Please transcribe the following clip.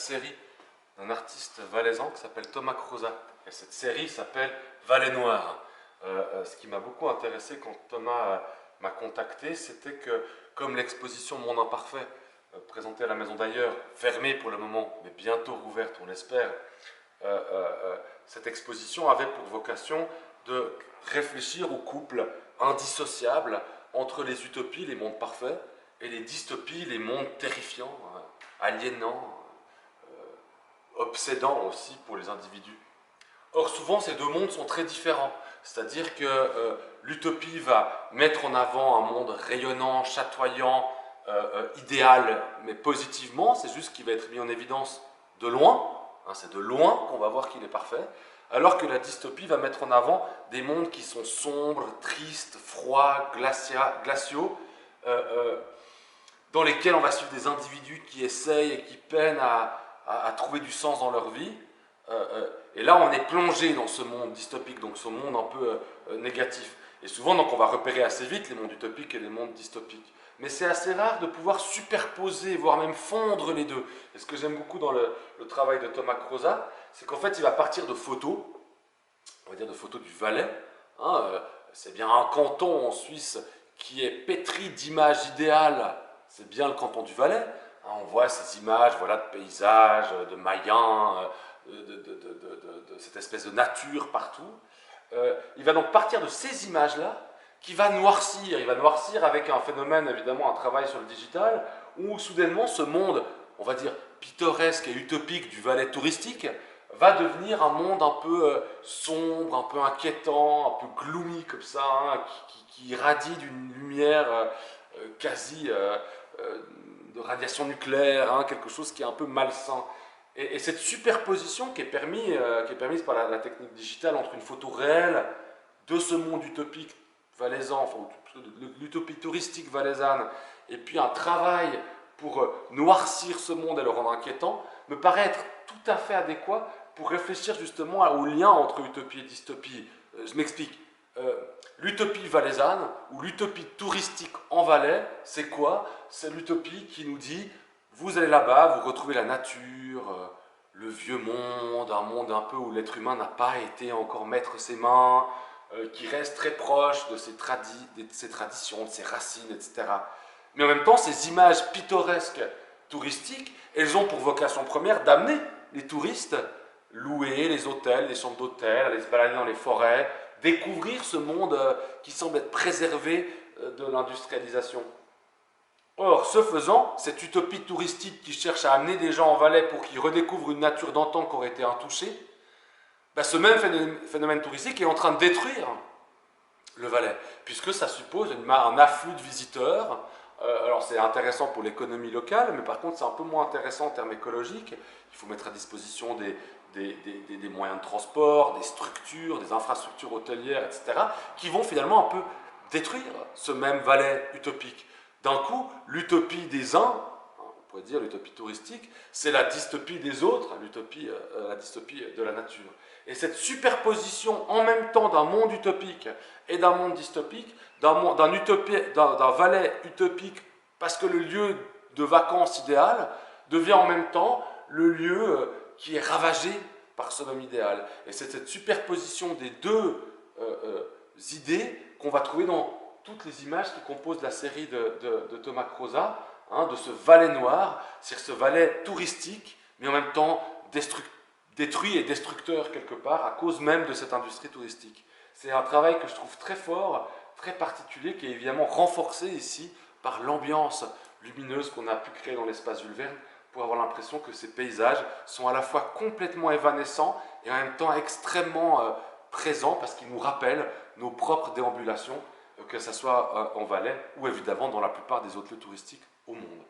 série d'un artiste valaisan qui s'appelle Thomas Croza. Et cette série s'appelle Vallée Noire. Ce qui m'a beaucoup intéressé quand Thomas m'a contacté, c'était que, comme l'exposition Monde Imparfait, présentée à la Maison d'Ailleurs, fermée pour le moment, mais bientôt rouverte, on l'espère, cette exposition avait pour vocation de réfléchir au couple indissociable entre les utopies, les mondes parfaits, et les dystopies, les mondes terrifiants, aliénants, obsédants aussi pour les individus. Or, souvent, ces deux mondes sont très différents. C'est-à-dire que l'utopie va mettre en avant un monde rayonnant, chatoyant, idéal, mais positivement. C'est juste qu'il va être mis en évidence de loin. Hein, c'est de loin qu'on va voir qu'il est parfait. Alors que la dystopie va mettre en avant des mondes qui sont sombres, tristes, froids, glaciaux, dans lesquels on va suivre des individus qui essayent et qui peinent à trouver du sens dans leur vie. Et là, on est plongé dans ce monde dystopique, donc ce monde un peu négatif. Et souvent, donc, on va repérer assez vite les mondes utopiques et les mondes dystopiques. Mais c'est assez rare de pouvoir superposer, voire même fondre les deux. Et ce que j'aime beaucoup dans le travail de Thomas Croza, c'est qu'en fait, il va partir de photos, on va dire de photos du Valais. Hein, c'est bien un canton en Suisse qui est pétri d'images idéales. C'est bien le canton du Valais. Hein, on voit ces images, voilà, de paysages, de Mayens, de cette espèce de nature partout. Il va donc partir de ces images-là, qui va noircir. Il va noircir avec un phénomène, évidemment, un travail sur le digital, où soudainement ce monde, on va dire, pittoresque et utopique du Valais touristique, va devenir un monde un peu sombre, un peu inquiétant, un peu gloomy comme ça, hein, qui irradie d'une lumière quasi de radiation nucléaire, hein, quelque chose qui est un peu malsain. Et cette superposition qui est permise par la technique digitale entre une photo réelle de ce monde utopique valaisan, enfin, l'utopie touristique valaisanne, et puis un travail pour noircir ce monde et le rendre inquiétant, me paraît être tout à fait adéquat pour réfléchir justement au lien entre utopie et dystopie. Je m'explique. L'utopie valaisanne, ou l'utopie touristique en Valais, c'est quoi? C'est l'utopie qui nous dit: vous allez là-bas, vous retrouvez la nature, le vieux monde, un monde un peu où l'être humain n'a pas été encore mettre ses mains, qui reste très proche de ses traditions, de ses racines, etc. Mais en même temps, ces images pittoresques touristiques, elles ont pour vocation première d'amener les touristes louer les hôtels, les chambres d'hôtel, aller se balader dans les forêts, découvrir ce monde qui semble être préservé de l'industrialisation. Or, ce faisant, cette utopie touristique qui cherche à amener des gens en Valais pour qu'ils redécouvrent une nature d'antan qui aurait été intouchée, ben ce même phénomène touristique est en train de détruire le Valais, puisque ça suppose un afflux de visiteurs. Alors c'est intéressant pour l'économie locale, mais par contre c'est un peu moins intéressant en termes écologiques. Il faut mettre à disposition des moyens de transport, des structures, des infrastructures hôtelières, etc., qui vont finalement un peu détruire ce même Valais utopique. D'un coup, l'utopie des uns, on pourrait dire l'utopie touristique, c'est la dystopie des autres, la dystopie de la nature. Et cette superposition en même temps d'un monde utopique et d'un monde dystopique, d'un Valais utopique, parce que le lieu de vacances idéal devient en même temps le lieu qui est ravagé par ce même idéal. Et c'est cette superposition des deux idées qu'on va trouver dans toutes les images qui composent la série de Thomas Croza, hein, de ce Valais noir, c'est-à-dire ce Valais touristique, mais en même temps détruit et destructeur quelque part à cause même de cette industrie touristique. C'est un travail que je trouve très fort, très particulier, qui est évidemment renforcé ici par l'ambiance lumineuse qu'on a pu créer dans l'espace Jules Verne, pour avoir l'impression que ces paysages sont à la fois complètement évanescents et en même temps extrêmement présents, parce qu'ils nous rappellent nos propres déambulations, que ce soit en Valais ou évidemment dans la plupart des autres lieux touristiques au monde.